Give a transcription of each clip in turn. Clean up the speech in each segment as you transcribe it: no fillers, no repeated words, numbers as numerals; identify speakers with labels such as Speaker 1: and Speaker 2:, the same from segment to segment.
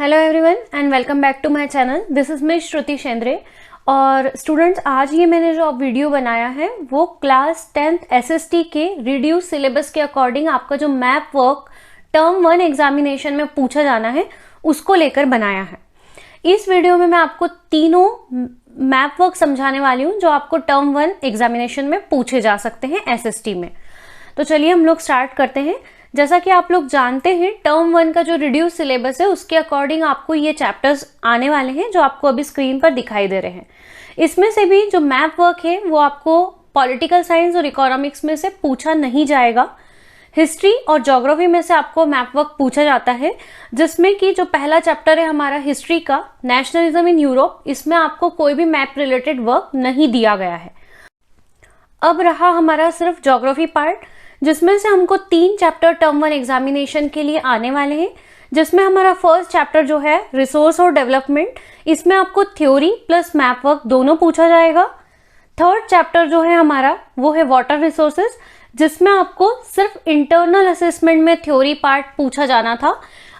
Speaker 1: Hello everyone and welcome back to my channel. This is me Shruti Shendre. और students, आज ये मैंने जो वीडियो बनाया है वो क्लास 10th एसएसटी के रिड्यूस सिलेबस के अकॉर्डिंग आपका जो मैप वर्क टर्म 1 एग्जामिनेशन में पूछा जाना है उसको लेकर बनाया है। इस वीडियो में मैं आपको तीनों मैप वर्क समझाने वाली हूँ जो आपको टर्म 1 एग्जामिनेशन में पूछे जा सकते हैं एसएसटी में। तो चलिए हम लोग स्टार्ट करते हैं। जैसा कि आप लोग जानते हैं, टर्म 1 का जो रिड्यूस सिलेबस है उसके अकॉर्डिंग आपको ये चैप्टर्स आने वाले हैं जो आपको अभी स्क्रीन पर दिखाई दे रहे हैं। इसमें से भी जो मैप वर्क है वो आपको पॉलिटिकल साइंस और इकोनॉमिक्स में से पूछा नहीं जाएगा। हिस्ट्री और ज्योग्राफी में से आपको मैप वर्क पूछा जाता है, जिसमें कि जो पहला चैप्टर है हमारा हिस्ट्री का, नेशनलिज्म इन यूरोप, इसमें आपको कोई भी मैप रिलेटेड वर्क नहीं दिया गया है। अब रहा हमारा सिर्फ ज्योग्राफी पार्ट, जिसमें से हमको 3 चैप्टर टर्म 1 एग्जामिनेशन के लिए आने वाले हैं। जिसमें हमारा फर्स्ट चैप्टर जो है रिसोर्स और डेवलपमेंट, इसमें आपको थ्योरी प्लस मैप वर्क दोनों पूछा जाएगा। थर्ड चैप्टर जो है हमारा वो है वाटर रिसोर्सेज, जिसमें आपको सिर्फ इंटरनल असेसमेंट में थ्योरी पार्ट पूछा जाना था।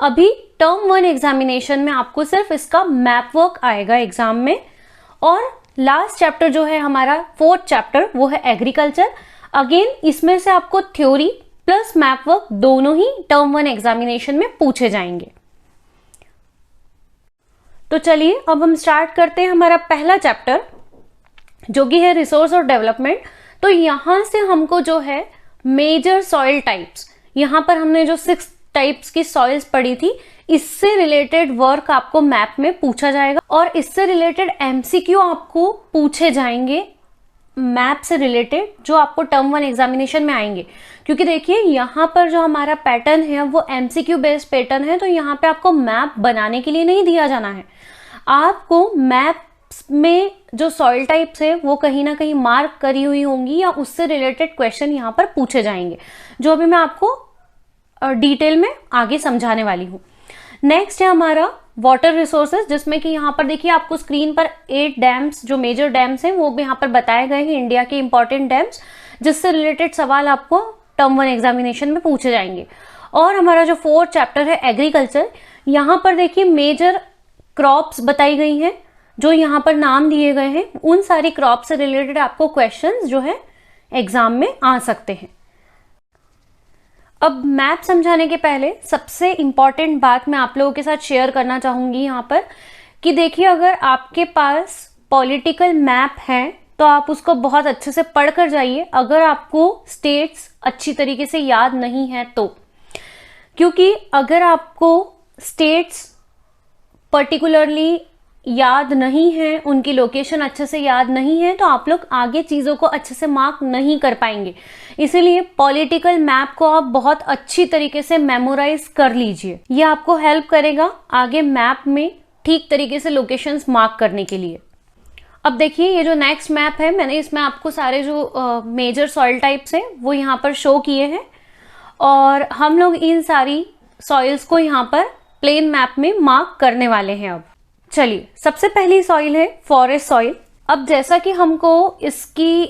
Speaker 1: अभी टर्म 1 एग्जामिनेशन में आपको सिर्फ इसका मैप वर्क आएगा एग्जाम में। और लास्ट चैप्टर जो है हमारा फोर्थ चैप्टर वो है एग्रीकल्चर। अगेन इसमें से आपको थ्योरी प्लस मैप वर्क दोनों ही टर्म 1 एग्जामिनेशन में पूछे जाएंगे। तो चलिए अब हम स्टार्ट करते हैं हमारा पहला चैप्टर जो कि है रिसोर्स और डेवलपमेंट। तो यहां से हमको जो है मेजर सॉइल टाइप्स, यहां पर हमने जो 6 टाइप्स की सॉइल्स पढ़ी थी, इससे रिलेटेड वर्क आपको मैप में पूछा जाएगा और इससे रिलेटेड एमसीक्यू आपको पूछे जाएंगे मैप से रिलेटेड, जो आपको टर्म 1 एग्जामिनेशन में आएंगे। क्योंकि देखिए यहाँ पर जो हमारा पैटर्न है वो एमसीक्यू बेस्ड पैटर्न है, तो यहाँ पे आपको मैप बनाने के लिए नहीं दिया जाना है। आपको मैप में जो सॉइल टाइप्स है वो कहीं ना कहीं मार्क करी हुई होंगी या उससे रिलेटेड क्वेश्चन यहाँ पर पूछे जाएंगे, जो अभी मैं आपको डिटेल में आगे समझाने वाली हूँ। नेक्स्ट है हमारा वाटर रिसोर्सेज, जिसमें कि यहाँ पर देखिए आपको स्क्रीन पर 8 डैम्स जो मेजर डैम्स हैं वो भी यहाँ पर बताए गए हैं, इंडिया के इंपॉर्टेंट डैम्स, जिससे रिलेटेड सवाल आपको टर्म 1 एग्जामिनेशन में पूछे जाएंगे। और हमारा जो फोर्थ चैप्टर है एग्रीकल्चर, यहाँ पर देखिए मेजर क्रॉप्स बताई गई हैं, जो यहाँ पर नाम दिए गए हैं, उन सारी क्रॉप से रिलेटेड आपको क्वेश्चंस जो है एग्जाम में आ सकते हैं। अब मैप समझाने के पहले सबसे इंपॉर्टेंट बात मैं आप लोगों के साथ शेयर करना चाहूंगी यहाँ पर कि देखिए, अगर आपके पास पॉलिटिकल मैप है तो आप उसको बहुत अच्छे से पढ़ कर जाइए, अगर आपको स्टेट्स अच्छी तरीके से याद नहीं है तो। क्योंकि अगर आपको स्टेट्स पर्टिकुलरली याद नहीं है, उनकी लोकेशन अच्छे से याद नहीं है, तो आप लोग आगे चीज़ों को अच्छे से मार्क नहीं कर पाएंगे। इसीलिए पॉलिटिकल मैप को आप बहुत अच्छी तरीके से मेमोराइज कर लीजिए, ये आपको हेल्प करेगा आगे मैप में ठीक तरीके से लोकेशंस मार्क करने के लिए। अब देखिए ये जो नेक्स्ट मैप है, मैंने इसमें आपको सारे जो मेजर सॉइल टाइप्स हैं वो यहाँ पर शो किए हैं और हम लोग इन सारी सॉइल्स को यहाँ पर प्लेन मैप में मार्क करने वाले हैं। अब चलिए, सबसे पहली सॉइल है फॉरेस्ट सॉइल। अब जैसा कि हमको इसकी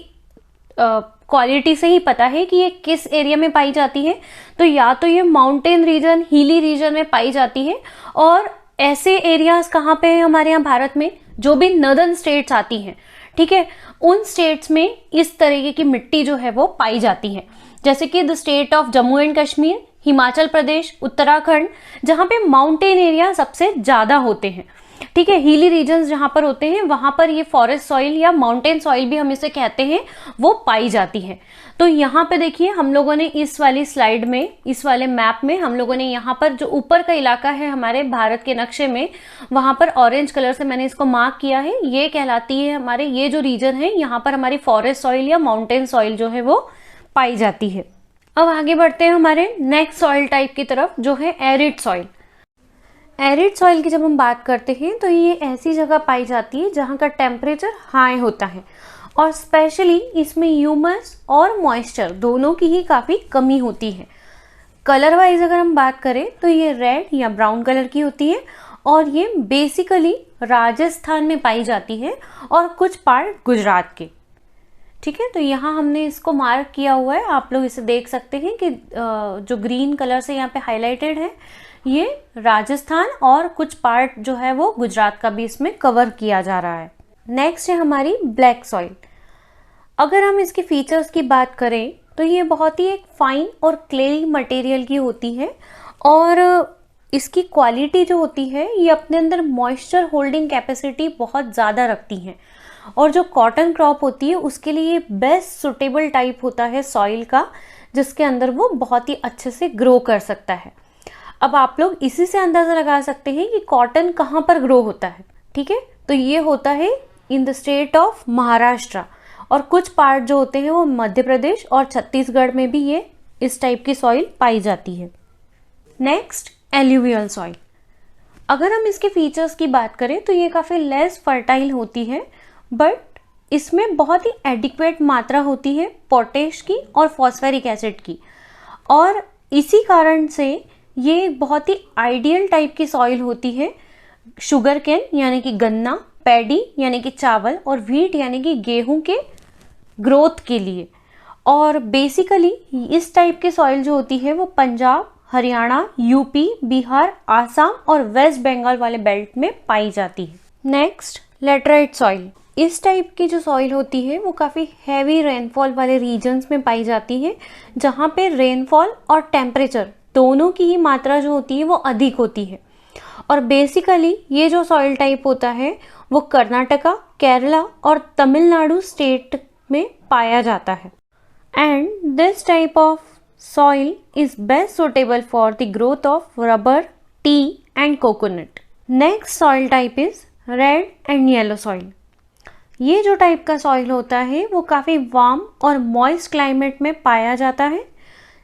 Speaker 1: क्वालिटी से ही पता है कि ये किस एरिया में पाई जाती है, तो या तो ये माउंटेन रीजन, हिली रीजन में पाई जाती है। और ऐसे एरियाज कहाँ पे है हमारे यहाँ भारत में, जो भी नॉर्दर्न स्टेट्स आती हैं, ठीक है, उन स्टेट्स में इस तरीके की मिट्टी जो है वो पाई जाती है। जैसे कि the state of Jammu and Kashmir, Himachal Pradesh, Uttarakhand, जहाँ पे माउंटेन एरिया सबसे ज्यादा होते हैं, ठीक है। हिली रीजन्स जहां पर होते हैं वहां पर ये फॉरेस्ट सॉइल या माउंटेन सॉइल भी हम इसे कहते हैं, वो पाई जाती है। तो यहाँ पे देखिए हम लोगों ने इस वाली स्लाइड में, इस वाले मैप में हम लोगों ने यहाँ पर जो ऊपर का इलाका है हमारे भारत के नक्शे में, वहां पर ऑरेंज कलर से मैंने इसको मार्क किया है। ये कहलाती है हमारे, ये जो रीजन है यहाँ पर हमारी फॉरेस्ट सॉइल या माउंटेन सॉइल जो है वो पाई जाती है। अब आगे बढ़ते हैं हमारे नेक्स्ट सॉइल टाइप की तरफ, जो है एरिड सॉइल। एरिड सॉइल की जब हम बात करते हैं तो ये ऐसी जगह पाई जाती है जहाँ का टेम्परेचर हाई होता है और स्पेशली इसमें ह्यूमस और मॉइस्चर दोनों की ही काफ़ी कमी होती है। कलर वाइज अगर हम बात करें तो ये रेड या ब्राउन कलर की होती है और ये बेसिकली राजस्थान में पाई जाती है और कुछ पार्ट गुजरात के, ठीक है। तो यहाँ हमने इसको मार्क किया हुआ है, आप लोग इसे देख सकते हैं कि जो ग्रीन कलर से यहाँ पे हाईलाइटेड है ये राजस्थान और कुछ पार्ट जो है वो गुजरात का भी इसमें कवर किया जा रहा है। नेक्स्ट है हमारी ब्लैक सॉइल। अगर हम इसके फीचर्स की बात करें तो ये बहुत ही एक फाइन और क्लेई मटेरियल की होती है और इसकी क्वालिटी जो होती है ये अपने अंदर मॉइस्चर होल्डिंग कैपेसिटी बहुत ज़्यादा रखती है और जो कॉटन क्रॉप होती है उसके लिए ये बेस्ट सुटेबल टाइप होता है सॉइल का, जिसके अंदर वो बहुत ही अच्छे से ग्रो कर सकता है। अब आप लोग इसी से अंदाज़ा लगा सकते हैं कि कॉटन कहाँ पर ग्रो होता है। ठीक है, तो ये होता है in the state of Maharashtra और कुछ पार्ट जो होते हैं वो मध्य प्रदेश और छत्तीसगढ़ में भी ये इस टाइप की सॉइल पाई जाती है। Next, alluvial soil. अगर हम इसके फीचर्स की बात करें तो ये काफ़ी लेस फर्टाइल होती है, बट इसमें बहुत ही एडिक्वेट मात्रा होती है पोटेश की और फॉस्फेरिक एसिड की, और इसी कारण से ये बहुत ही आइडियल टाइप की सॉइल होती है शुगर केन यानी कि गन्ना, पैडी यानी कि चावल और व्हीट यानी कि गेहूं के ग्रोथ के लिए। और बेसिकली इस टाइप की सॉइल जो होती है वो पंजाब, हरियाणा, यूपी, बिहार, आसाम और वेस्ट बंगाल वाले बेल्ट में पाई जाती है। Next, laterite soil. इस टाइप की जो सॉइल होती है वो काफ़ी हैवी रेनफॉल वाले रीजन्स में पाई जाती है, जहाँ पे रेनफॉल और टेम्परेचर दोनों की ही मात्रा जो होती है वो अधिक होती है। और बेसिकली ये जो सॉइल टाइप होता है वो कर्नाटका, केरला और तमिलनाडु स्टेट में पाया जाता है। And this type of soil is best suitable for the growth of rubber, tea and coconut. Next soil type is red and yellow soil. ये जो टाइप का सॉइल होता है वो काफ़ी वार्म और मॉइस्ट क्लाइमेट में पाया जाता है।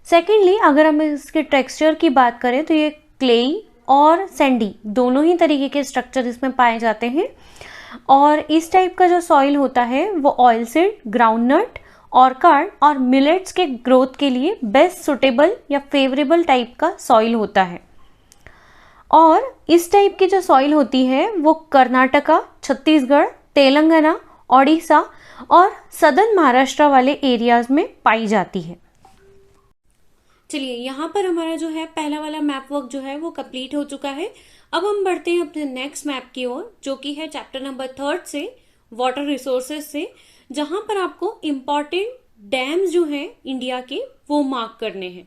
Speaker 1: सेकेंडली, अगर हम इसके टेक्सचर की बात करें तो ये क्लेई और सैंडी दोनों ही तरीके के स्ट्रक्चर इसमें पाए जाते हैं। और इस टाइप का जो सॉइल होता है वो ऑयल सीड, ग्राउंडनट, ऑर्कार्ड और मिलेट्स के ग्रोथ के लिए बेस्ट सुटेबल या फेवरेबल टाइप का सॉइल होता है। और इस टाइप की जो सॉइल होती है वो कर्नाटका, छत्तीसगढ़, तेलंगाना, ओडिशा और सदर्न महाराष्ट्र वाले एरियाज में पाई जाती है। चलिए, यहाँ पर हमारा जो है पहला वाला मैप वर्क जो है वो कंप्लीट हो चुका है। अब हम बढ़ते हैं अपने नेक्स्ट मैप की ओर, जो कि है चैप्टर नंबर 3 से वाटर रिसोर्सेज से, जहां पर आपको इम्पॉर्टेंट डैम्स जो हैं इंडिया के वो मार्क करने हैं।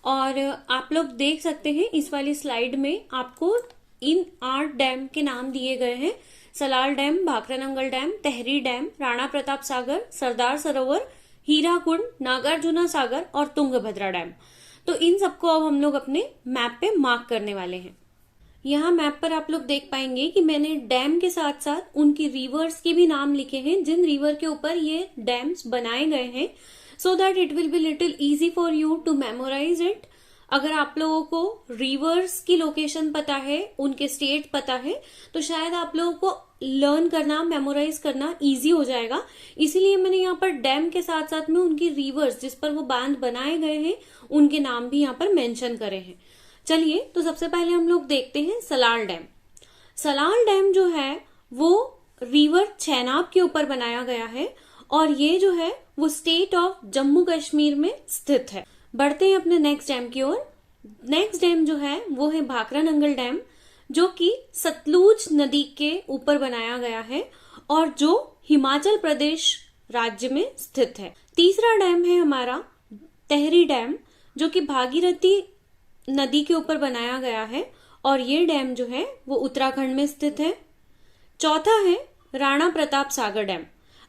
Speaker 1: और आप लोग देख सकते हैं इस वाली स्लाइड में आपको इन 8 डैम के नाम दिए गए हैं। Salal dam, Bhakra Nangal dam, Tehri dam, Rana Pratap Sagar, Sardar Sarovar, Hirakud, Nagarjuna सागर और तुंगभद्रा डैम। तो इन सबको अब हम लोग अपने मैप पे मार्क करने वाले हैं। यहाँ मैप पर आप लोग देख पाएंगे कि मैंने डैम के साथ साथ उनकी रिवर्स के भी नाम लिखे हैं, जिन रिवर के ऊपर ये डैम्स बनाए गए हैं, so that it will be little easy for you to memorise it. अगर आप लोगों को रिवर्स की लोकेशन पता है, उनके स्टेट पता है, तो शायद आप लोगों को लर्न करना, मेमोराइज करना इजी हो जाएगा। इसीलिए मैंने यहाँ पर डैम के साथ साथ में उनकी रिवर्स जिस पर वो बांध बनाए गए हैं उनके नाम भी यहाँ पर मेंशन करे हैं। चलिए, तो सबसे पहले हम लोग देखते हैं सलाल डैम। सलाल डैम जो है वो रिवर चेनाब के ऊपर बनाया गया है और ये जो है वो स्टेट ऑफ जम्मू कश्मीर में स्थित है। बढ़ते हैं अपने नेक्स्ट डैम की ओर। नेक्स्ट डैम जो है वो है भाखरानंगल डैम, जो कि सतलुज नदी के ऊपर बनाया गया है और जो हिमाचल प्रदेश राज्य में स्थित है। तीसरा डैम है हमारा तेहरी डैम, जो कि भागीरथी नदी के ऊपर बनाया गया है और ये डैम जो है वो उत्तराखंड में स्थित है। चौथा है राणा प्रताप सागर डैम।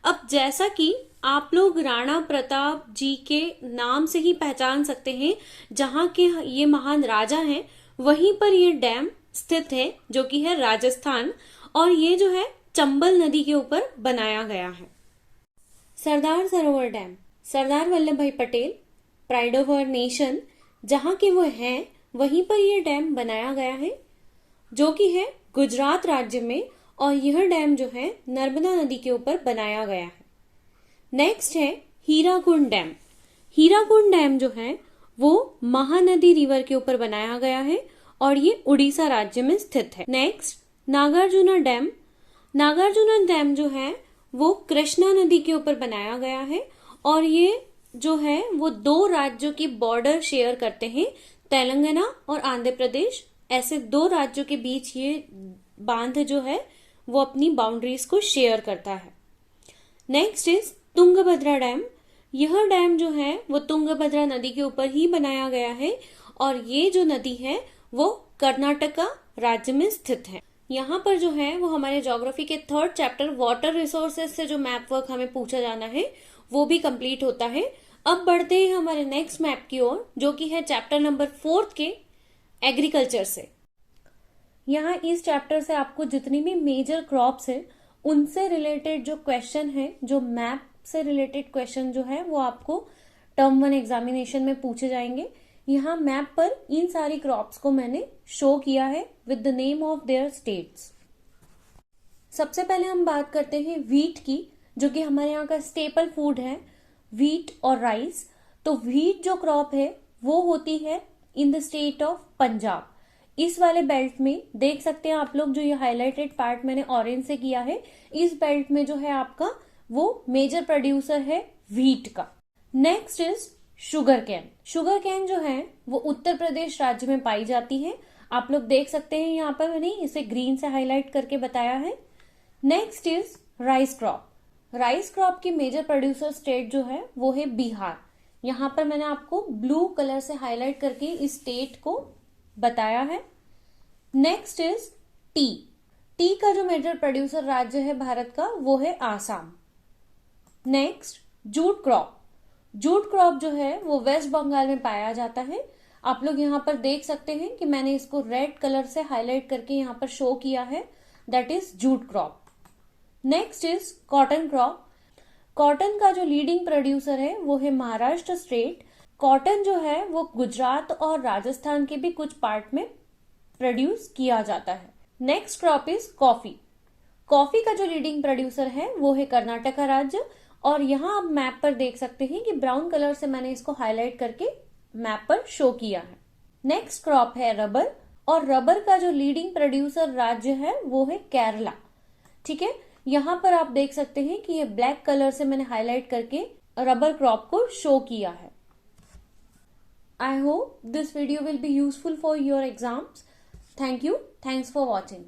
Speaker 1: अब जैसा कि आप लोग राणा प्रताप जी के नाम से ही पहचान सकते हैं, जहां के ये महान राजा हैं, वहीं पर ये डैम स्थित है, जो कि है राजस्थान, और ये जो है चंबल नदी के ऊपर बनाया गया है। Sardar Sarovar dam, Sardar Vallabhbhai Patel, pride of our nation, जहां के वो हैं वहीं पर यह डैम बनाया गया है, जो कि है गुजरात राज्य में, और यह डैम जो है नर्मदा नदी के ऊपर बनाया गया है। नेक्स्ट है हीराकुंड डैम। हीराकुंड डैम जो है वो महानदी रिवर के ऊपर बनाया गया है और ये उड़ीसा राज्य में स्थित है। Next Nagarjuna dam. Nagarjuna dam जो है वो कृष्णा नदी के ऊपर बनाया गया है और ये जो है वो 2 राज्यों की बॉर्डर शेयर करते हैं, तेलंगाना और आंध्र प्रदेश, ऐसे 2 राज्यों के बीच ये बांध जो है वो अपनी बाउंड्रीज को शेयर करता है। Next is Tungabhadra dam. यह डैम जो है वो तुंगभद्रा नदी के ऊपर ही बनाया गया है और ये जो नदी है वो कर्नाटका राज्य में स्थित है। यहाँ पर जो है वो हमारे ज्योग्राफी के 3rd चैप्टर वाटर रिसोर्सेज से जो मैप वर्क हमें पूछा जाना है वो भी कंप्लीट होता है। अब बढ़ते हैं हमारे नेक्स्ट मैप की ओर, जो कि है चैप्टर नंबर 4 के एग्रीकल्चर से। यहाँ इस चैप्टर से आपको जितनी भी मेजर क्रॉप्स है उनसे रिलेटेड जो क्वेश्चन है, जो मैप से रिलेटेड क्वेश्चन जो है वो आपको टर्म 1 एग्जामिनेशन में पूछे जाएंगे। यहाँ मैप पर इन सारी क्रॉप्स को मैंने शो किया है with the name of their states. सबसे पहले हम बात करते हैं व्हीट की, जो कि हमारे यहाँ का स्टेपल फूड है, व्हीट और राइस। तो व्हीट जो क्रॉप है वो होती है in the state of Punjab. इस वाले बेल्ट में देख सकते हैं आप लोग, जो ये हाईलाइटेड पार्ट मैंने ऑरेंज से किया है, इस बेल्ट में जो है आपका वो मेजर प्रोड्यूसर है व्हीट का। Next is sugar cane. Sugar cane जो है वो उत्तर प्रदेश राज्य में पाई जाती है। आप लोग देख सकते हैं यहाँ पर मैंने इसे ग्रीन से हाईलाइट करके बताया है। Next is rice crop. Rice crop की मेजर प्रोड्यूसर स्टेट जो है वो है बिहार। यहाँ पर मैंने आपको ब्लू कलर से हाईलाइट करके इस स्टेट को बताया है। Next is T. टी का जो मेजर प्रोड्यूसर राज्य है भारत का वो है Assam. Next jute crop. Jute crop जो है वो वेस्ट बंगाल में पाया जाता है। आप लोग यहाँ पर देख सकते हैं कि मैंने इसको रेड कलर से हाईलाइट करके यहाँ पर शो किया है, that is jute crop. Next is cotton crop. Cotton का जो लीडिंग प्रोड्यूसर है वो है महाराष्ट्र स्टेट। कॉटन जो है वो गुजरात और राजस्थान के भी कुछ पार्ट में प्रोड्यूस किया जाता है। Next crop is coffee. Coffee का जो लीडिंग प्रोड्यूसर है वो है कर्नाटका राज्य, और यहाँ आप मैप पर देख सकते हैं कि ब्राउन कलर से मैंने इसको हाईलाइट करके मैप पर शो किया है। नेक्स्ट क्रॉप है रबर, और रबर का जो लीडिंग प्रोड्यूसर राज्य है वो है केरला। ठीक है, यहाँ पर आप देख सकते हैं कि ये ब्लैक कलर से मैंने हाईलाइट करके रबर क्रॉप को शो किया है। I hope this video will be useful for your exams. Thank you, thanks for watching.